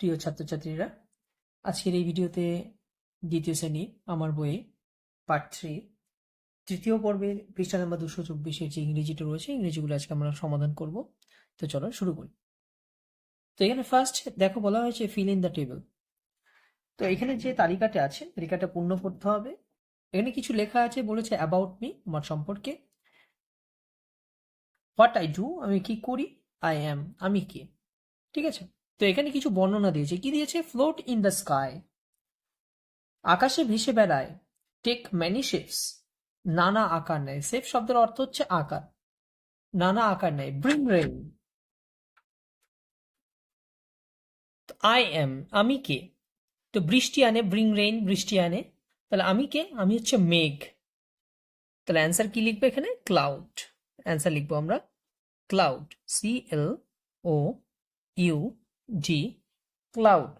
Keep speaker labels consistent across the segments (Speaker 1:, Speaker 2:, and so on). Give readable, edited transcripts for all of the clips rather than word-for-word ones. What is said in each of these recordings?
Speaker 1: প্রিয় ছাত্রছাত্রীরা, আজকের এই ভিডিওতে দ্বিতীয় শ্রেণী আমার বইয়ে পার্ট 3 তৃতীয় পর্বের পৃষ্ঠা নাম্বার 224-এর যে ইংরেজিটা রয়েছে, ইংরেজিগুলো আজকে আমরা সমাধান করব। তো চলো শুরু করি। তো এখানে ফার্স্ট দেখো বলা হয়েছে ফিল ইন দ্য টেবিল। তো এখানে যে তালিকাটা আছে, তালিকাটা পূর্ণ করতে হবে। এখানে কিছু লেখা আছে, বলেছে অ্যাবাউট মি, আমার সম্পর্কে। হোয়াট আই ডু, আমি কি করি। আই অ্যাম, আমি কে। ঠিক আছে। তো এখানে কিছু বর্ণনা দিয়েছে, কি দিয়েছে, ফ্লোট ইন দ্য স্কাই, আকাশে ভেসে বেড়ায়। টেক ম্যানি শেপস, নানা আকার নেয়। শেপ শব্দের অর্থ হচ্ছে আকার, নানা আকার নেয়। ব্রিং রেইন, আই এম, আমি কে। তো বৃষ্টি আনে, ব্রিং রেইন, বৃষ্টি আনে। তাহলে আমি কে, আমি হচ্ছে মেঘ। তাহলে অ্যান্সার কি লিখবো এখানে, ক্লাউড। অ্যান্সার লিখবো আমরা ক্লাউড, CLOUD, ক্লাউড।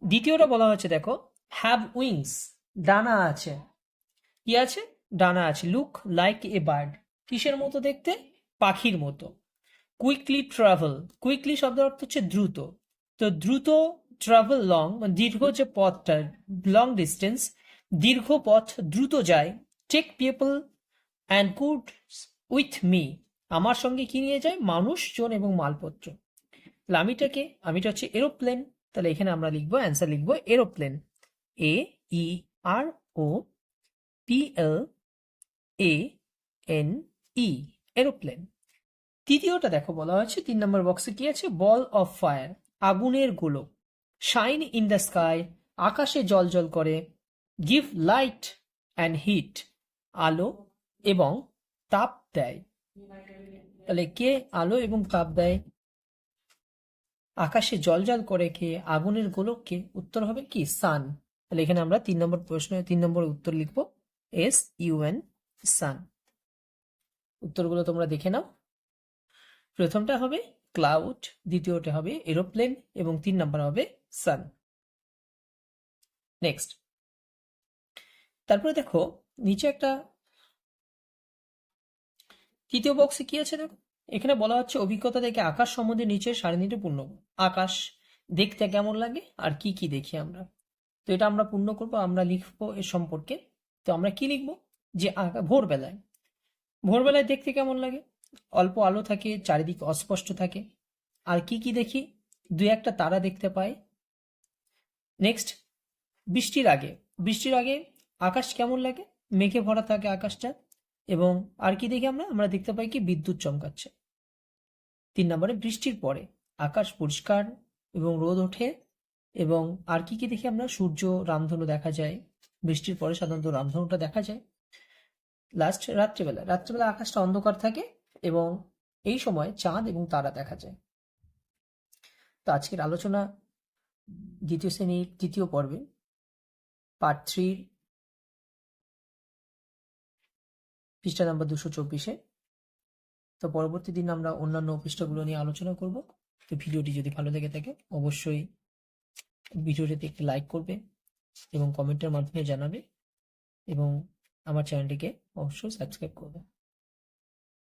Speaker 1: দ্বিতীয়টা বলা হচ্ছে দেখো, হ্যাভ উইংস, ডানা আছে। কি আছে, ডানা আছে। লুক লাইক এ বার্ড, কিসের মতো দেখতে, পাখির মতো। কুইকলি ট্রাভেল, কুইকলি শব্দের অর্থ হচ্ছে দ্রুত। তো দ্রুত, ট্রাভেল লং, দীর্ঘ যে পথটা, লং ডিস্টেন্স, দীর্ঘ পথ, দ্রুত যায়। Take people and goods with me, আমার সঙ্গে কি নিয়ে যায়, মানুষজন এবং মালপত্র। তাহলে আমিটাকে, আমিটা হচ্ছে এরোপ্লেন। তাহলে এখানে আমরা লিখবো, অ্যান্সার লিখবো এরোপ্লেন, AEROPLANE, এরোপ্লেন। তৃতীয়টা দেখো বলা হয়েছে 3 নম্বর বক্সে কি আছে, বল অফ ফায়ার, আগুনের গোলক। শাইন ইন দ্য স্কাই, আকাশে জল করে। গিভ লাইট অ্যান্ড হিট, আলো এবং তাপ দেয়। তাহলে কে আলো এবং তাপ দেয়, আকাশে জল করে কে, আগুনের গোলক কে। উত্তর হবে কি, সান। তাহলে এখানে আমরা 3 নম্বর প্রশ্ন, 3 নম্বর উত্তর লিখবো SUN, সান। উত্তরগুলো তোমরা দেখে নাও। প্রথমটা হবে ক্লাউড, দ্বিতীয়টা হবে এরোপ্লেন এবং 3 নাম্বার হবে সান। নেক্সট, তারপরে দেখো নিচে একটা তৃতীয় বক্সে কি আছে দেখো, এখানে বলা হচ্ছে অভিজ্ঞতা থেকে আকাশ সম্বন্ধে নিচের সারণীটি পূর্ণ করো। আকাশ দেখতে কেমন লাগে আর কি কি দেখি আমরা। তো এটা আমরা পূর্ণ করবো, আমরা লিখবো এর সম্পর্কে। তো আমরা কি লিখবো, যে ভোরবেলায়, ভোরবেলায় দেখতে কেমন লাগে, অল্প আলো থাকে, চারিদিক অস্পষ্ট থাকে। আর কি কি দেখি, 2-1টা তারা দেখতে পাই। নেক্সট, বৃষ্টির আগে, বৃষ্টির আগে আকাশ কেমন লাগে, মেঘে ভরা থাকে আকাশটা। এবং আর কি দেখি আমরা, আমরা দেখতে পাই কি, বিদ্যুৎ চমকাচ্ছে। 3 নম্বরে বৃষ্টির পরে আকাশ পরিষ্কার এবং রোদ ওঠে। এবং আর কি কি দেখি আমরা, সূর্য, রামধনু দেখা যায়। বৃষ্টির পরে সাধারণত রামধনুটা দেখা যায়। লাস্ট, রাত্রিবেলা, রাত্রিবেলা আকাশটা অন্ধকার থাকে এবং এই সময় চাঁদ এবং তারা দেখা যায়। তো আজকের আলোচনা দ্বিতীয় শ্রেণীর তৃতীয় পর্বে পার্ট 3 পৃষ্ঠা নাম্বার 224-এ। তো পরবর্তী দিন আমরা অন্যান্য পৃষ্ঠাগুলো নিয়ে আলোচনা করব। তো ভিডিওটি যদি ভালো লেগে থাকে অবশ্যই ভিডিওটিতে একটি লাইক করবে এবং কমেন্টের মাধ্যমে জানাবে এবং আমার চ্যানেলটিকে অবশ্যই সাবস্ক্রাইব করবে।